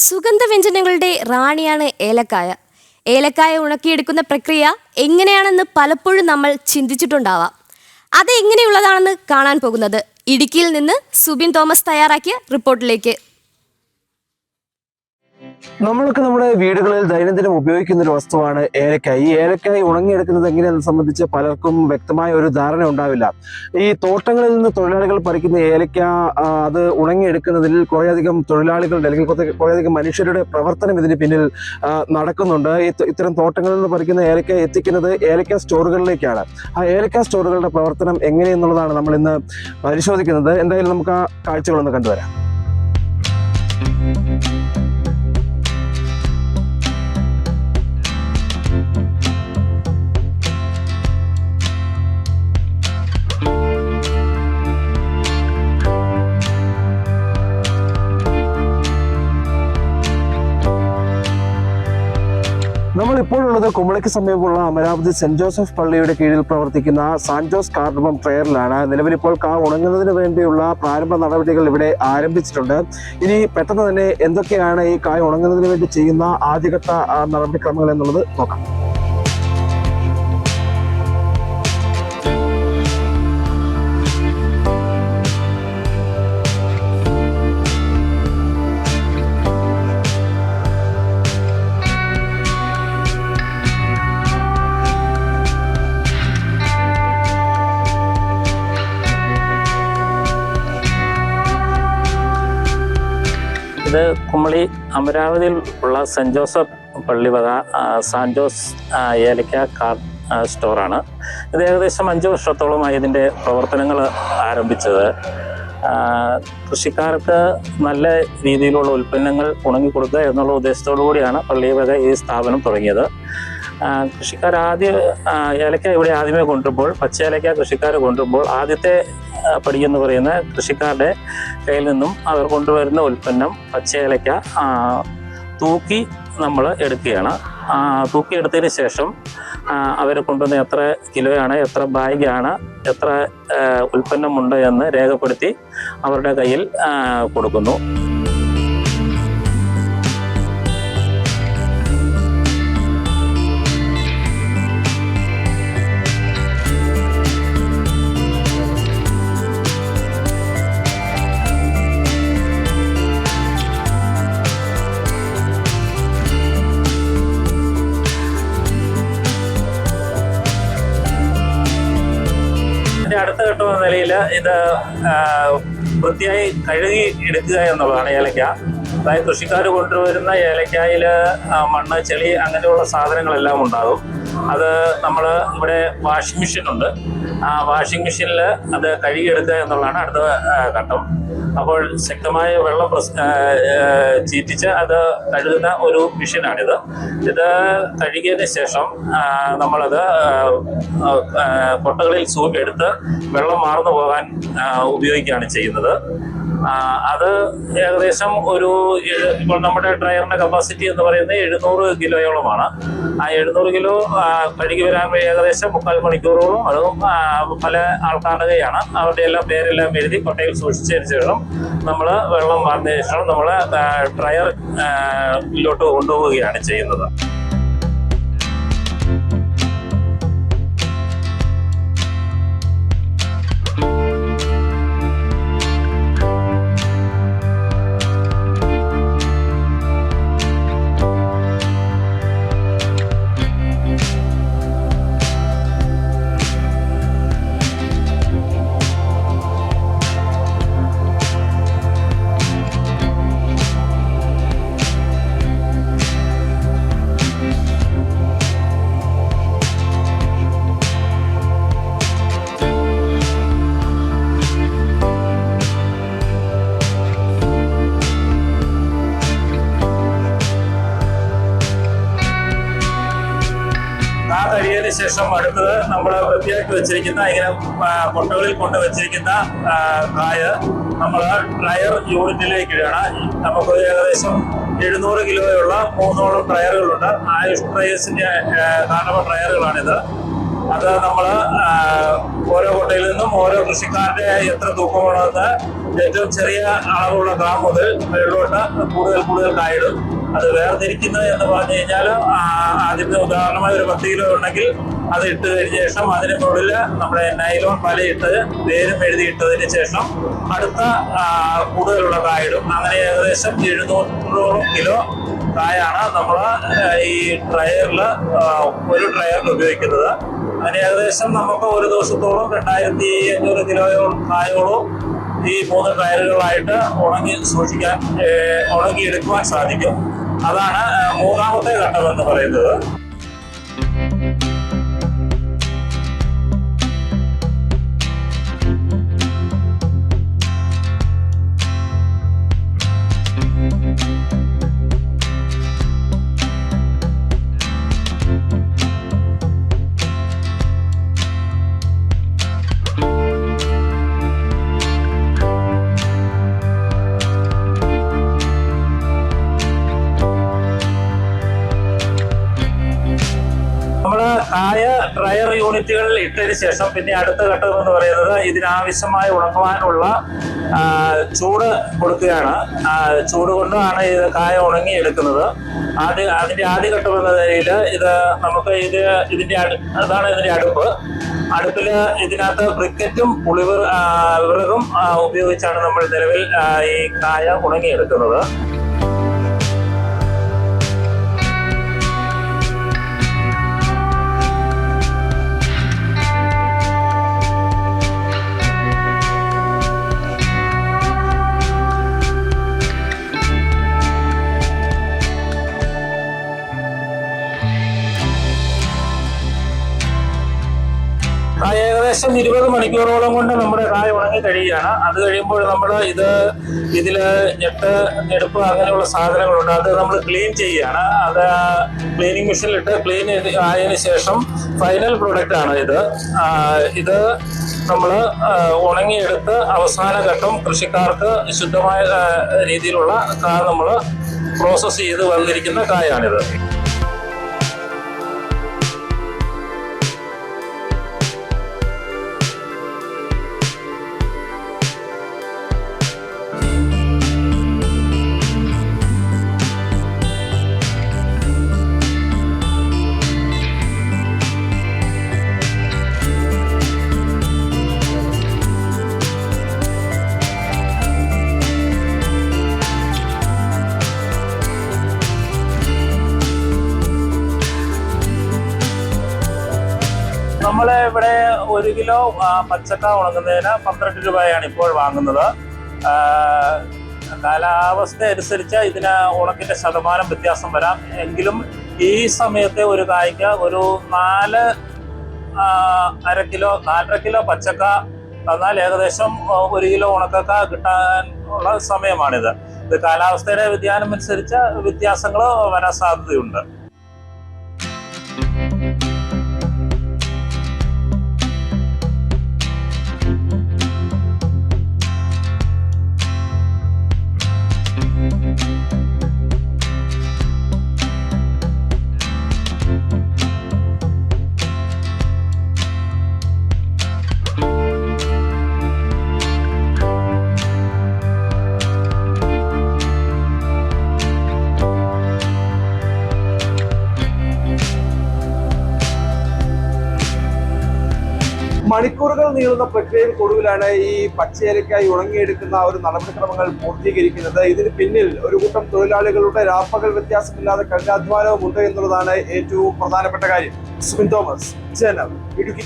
സുഗന്ധവ്യഞ്ജനങ്ങളുടെ റാണിയാണ് ഏലക്കായ. ഏലക്കായ ഉണക്കിയെടുക്കുന്ന പ്രക്രിയ എങ്ങനെയാണെന്ന് പലപ്പോഴും നമ്മൾ ചിന്തിച്ചിട്ടുണ്ടാവാം. അത് എങ്ങനെയുള്ളതാണെന്ന് കാണാൻ പോകുന്നത് ഇടുക്കിയിൽ നിന്ന് സുബിൻ തോമസ് തയ്യാറാക്കിയ റിപ്പോർട്ടിലേക്ക്. നമ്മളൊക്കെ നമ്മുടെ വീടുകളിൽ ദൈനംദിനം ഉപയോഗിക്കുന്ന ഒരു വസ്തുവാണ് ഏലക്കായ. ഈ ഏലക്കായ ഉണങ്ങിയെടുക്കുന്നത് എങ്ങനെയെന്ന് സംബന്ധിച്ച് പലർക്കും വ്യക്തമായ ഒരു ധാരണ ഉണ്ടാവില്ല. ഈ തോട്ടങ്ങളിൽ നിന്ന് തൊഴിലാളികൾ പറിക്കുന്ന ഏലക്ക അത് ഉണങ്ങിയെടുക്കുന്നതിൽ കുറേയധികം തൊഴിലാളികളുടെ അല്ലെങ്കിൽ കുറേയധികം മനുഷ്യരുടെ പ്രവർത്തനം ഇതിന് പിന്നിൽ നടക്കുന്നുണ്ട്. ഇത്തരം തോട്ടങ്ങളിൽ നിന്ന് പറിക്കുന്ന ഏലക്ക എത്തിക്കുന്നത് ഏലക്ക സ്റ്റോറുകളിലേക്കാണ്. ആ ഏലക്ക സ്റ്റോറുകളുടെ പ്രവർത്തനം എങ്ങനെയെന്നുള്ളതാണ് നമ്മൾ ഇന്ന് പരിശോധിക്കുന്നത്. എന്തായാലും നമുക്ക് ആ കാഴ്ചകളൊന്ന് കണ്ടുവരാം. നമ്മൾ ഇപ്പോഴുള്ളത് കുമളിക്ക് സമീപമുള്ള അമരാവതി സെന്റ് ജോസഫ് പള്ളിയുടെ കീഴിൽ പ്രവർത്തിക്കുന്ന സാൻജോസ് കാർഡമം ട്രയറിലാണ്. നിലവിലിപ്പോൾ കാ ഉണങ്ങുന്നതിന് വേണ്ടിയുള്ള പ്രാരംഭ നടപടികൾ ഇവിടെ ആരംഭിച്ചിട്ടുണ്ട്. ഇനി പെട്ടെന്ന് തന്നെ എന്തൊക്കെയാണ് ഈ കായ ഉണങ്ങുന്നതിന് വേണ്ടി ചെയ്യുന്ന ആദ്യഘട്ട നടപടിക്രമങ്ങൾ എന്നുള്ളത് നോക്കാം. ഇത് കുമളി അമരാവതിയിൽ ഉള്ള സെന്റ് ജോസഫ് പള്ളി വക സാൻജോസ് ഏലക്ക കാർ സ്റ്റോറാണ്. ഇത് ഏകദേശം 5 വർഷത്തോളമായി ഇതിൻ്റെ പ്രവർത്തനങ്ങൾ ആരംഭിച്ചത്. കൃഷിക്കാർക്ക് നല്ല രീതിയിലുള്ള ഉൽപ്പന്നങ്ങൾ ഉണങ്ങിക്കൊടുക്കുക എന്നുള്ള ഉദ്ദേശത്തോടു കൂടിയാണ് പള്ളി വക ഈ സ്ഥാപനം തുടങ്ങിയത്. കൃഷിക്കാർ ഏലക്ക ഇവിടെ ആദ്യമേ കൊണ്ടുവരുമ്പോൾ, പച്ച ഏലക്ക കൃഷിക്കാർ കൊണ്ടുവരുമ്പോൾ ആദ്യത്തെ പടി എന്ന് പറയുന്ന കൃഷിക്കാരുടെ കയ്യിൽ നിന്നും അവർ കൊണ്ടുവരുന്ന ഉൽപ്പന്നം പച്ച ഏലക്ക തൂക്കി നമ്മൾ എടുക്കുകയാണ്. തൂക്കി എടുത്തതിന് ശേഷം അവർ കൊണ്ടുവന്ന എത്ര കിലോയാണ്, എത്ര ബാഗാണ്, എത്ര ഉൽപ്പന്നമുണ്ട് എന്ന് രേഖപ്പെടുത്തി അവരുടെ കയ്യിൽ കൊടുക്കുന്നു. അടുത്ത ഘട്ടം എന്ന നിലയിൽ ഇത് വൃത്തിയായി കഴുകി എടുക്കുക എന്നുള്ളതാണ് ഏലക്ക. അതായത് കൃഷിക്കാർ കൊണ്ടുവരുന്ന ഏലക്കായിൽ മണ്ണ്, ചെളി അങ്ങനെയുള്ള സാധനങ്ങളെല്ലാം ഉണ്ടാകും. അത് നമ്മൾ ഇവിടെ വാഷിംഗ് മെഷീൻ ഉണ്ട്. ആ വാഷിംഗ് മെഷീനിൽ അത് കഴുകിയെടുക്കുക എന്നുള്ളതാണ് അടുത്ത ഘട്ടം. അപ്പോൾ ശക്തമായ വെള്ളം ചീറ്റിച്ച് അത് കഴുകുന്ന ഒരു മെഷീനാണിത്. ഇത് കഴുകിയതിന് ശേഷം നമ്മളത് കൊട്ടകളിൽ എടുത്ത് വെള്ളം മാർന്നു പോകാൻ ഉപയോഗിക്കുകയാണ് ചെയ്യുന്നത്. അത് ഏകദേശം ഇപ്പോൾ നമ്മുടെ ഡ്രയറിന്റെ കപ്പാസിറ്റി എന്ന് പറയുന്നത് 700 കിലോയോളമാണ്. ആ 700 കിലോ കഴുകി വരാൻ ഏകദേശം 3/4 മണിക്കൂറോളം അതും പല ആൾ കാണുകയാണ്. അവരുടെ എല്ലാം പേരെല്ലാം എഴുതി കൊട്ടയിൽ സൂക്ഷിച്ചതിന് ശേഷം നമ്മൾ വെള്ളം മാറുന്നതിന് ശേഷം നമ്മൾ ഡ്രയറിലോട്ട് കൊണ്ടുപോവുകയാണ് ചെയ്യുന്നത്. കഴിയതിന് ശേഷം അടുത്തത് നമ്മൾ വൃത്തിയാക്കി വെച്ചിരിക്കുന്ന ഇങ്ങനെ കൊട്ടകളിൽ കൊണ്ട് വെച്ചിരിക്കുന്ന കായ നമ്മൾ ഡ്രയർ യൂണിറ്റിലേക്ക് ഇടുകയാണ്. നമുക്ക് ഏകദേശം 700 കിലോയുള്ള 3ഓളം ഡ്രയറുകളുണ്ട്. ആയുഷ് ഡ്രയേഴ്സിന്റെ കാർഡമം ഡ്രയറുകളാണിത്. അത് നമ്മൾ ഓരോ കൊട്ടയിൽ നിന്നും ഓരോ കൃഷിക്കാരുടെ എത്ര തൂക്കമാണെന്ന് ഏറ്റവും ചെറിയ അളവുള്ള കാ മുതൽ വെള്ളോട്ട് കൂടുതൽ കായിടും. അത് വേർതിരിക്കുന്നത് എന്ന് പറഞ്ഞു കഴിഞ്ഞാൽ ആദ്യത്തെ ഉദാഹരണമായി ഒരു 10 കിലോ ഉണ്ടെങ്കിൽ അത് ഇട്ട് കഴിഞ്ഞ ശേഷം അതിന് മുകളിൽ നമ്മുടെ നൈലോൺ വലയിട്ട് പേരും എഴുതിയിട്ടതിന് ശേഷം അടുത്ത കൂടുതലുള്ള കായിടും. അങ്ങനെ ഏകദേശം 700 കിലോ കായാണ് നമ്മൾ ഈ ട്രയറിൽ ഒരു ട്രയറിൽ ഉപയോഗിക്കുന്നത്. അങ്ങനെ ഏകദേശം നമുക്ക് ഒരു ദിവസത്തോളം 2500 കിലോയോളം കായോളം ഈ 3 ടയറുകളായിട്ട് ഉണങ്ങിയെടുക്കുവാൻ സാധിക്കും. അതാണ് മൂന്നാമത്തെ ഘട്ടം എന്ന് പറയുന്നത്. കായ ഡ്രയർ യൂണിറ്റുകളിൽ ഇട്ടതിന് ശേഷം പിന്നെ അടുത്ത ഘട്ടം എന്ന് പറയുന്നത് ഇതിനാവശ്യമായ ഉണങ്ങുവാനുള്ള ചൂട് കൊടുക്കുകയാണ്. ചൂട് കൊണ്ടാണ് ഇത് കായ ഉണങ്ങിയെടുക്കുന്നത്. അതിന്റെ ആദ്യഘട്ടം എന്ന നിലയിൽ ഇത് നമുക്ക് അതാണ് ഇതിന്റെ അടുപ്പ്. അടുപ്പില് ഇതിനകത്ത് ബ്രിക്കറ്റും വിറകും ഉപയോഗിച്ചാണ് നമ്മൾ നിലവിൽ ഈ കായ ഉണങ്ങിയെടുക്കുന്നത്. ഏകദേശം 20 മണിക്കൂറോളം കൊണ്ട് നമ്മുടെ കായ ഉണങ്ങി കഴിയുകയാണ്. അത് കഴിയുമ്പോൾ നമ്മൾ ഇതില് ഞെടുപ്പ് അങ്ങനെയുള്ള സാധനങ്ങളുണ്ട്. അത് നമ്മൾ ക്ലീൻ ചെയ്യുകയാണ്. അത് ക്ലീനിങ് മെഷീനിലിട്ട് ക്ലീൻ ആയതിനു ശേഷം ഫൈനൽ പ്രൊഡക്റ്റ് ആണ് ഇത് നമ്മൾ ഉണങ്ങിയെടുത്ത് അവസാന ഘട്ടം കൃഷിക്കാർക്ക് ശുദ്ധമായ രീതിയിലുള്ള കായ നമ്മൾ പ്രോസസ്സ് ചെയ്ത് വന്നിരിക്കുന്ന കായാണിത്. നമ്മള് ഇവിടെ 1 കിലോ പച്ചക്ക ഉണങ്ങുന്നതിന് 12 രൂപയാണ് ഇപ്പോൾ വാങ്ങുന്നത്. കാലാവസ്ഥ അനുസരിച്ച് ഇതിന് ഉണക്കിന്റെ ശതമാനം വ്യത്യാസം വരാം. എങ്കിലും ഈ സമയത്തെ ഒരു കായ്ക്ക് ഒരു 4.5 കിലോ പച്ചക്ക തന്നാൽ ഏകദേശം 1 കിലോ ഉണക്കക്ക കിട്ടാൻ ഉള്ള സമയമാണിത്. ഇത് കാലാവസ്ഥയുടെ വ്യതിയാനം അനുസരിച്ച് വ്യത്യാസങ്ങൾ വരാൻ സാധ്യതയുണ്ട്. മണിക്കൂറുകൾ നീളുന്ന പ്രക്രിയയ്ക്കൊടുവിലാണ് ഈ പച്ചയേലക്കായി ഉണങ്ങിയെടുക്കുന്ന ഒരു നടപടിക്രമങ്ങൾ പൂർത്തീകരിക്കുന്നത്. ഇതിന് പിന്നിൽ ഒരു കൂട്ടം തൊഴിലാളികളുടെ രാപ്പകൽ വ്യത്യാസമില്ലാതെ കഠിനാധ്വാനവും ഉണ്ട് എന്നുള്ളതാണ് ഏറ്റവും പ്രധാനപ്പെട്ട കാര്യം. സുബിൻ തോമസ്, ജനം, ഇടുക്കി.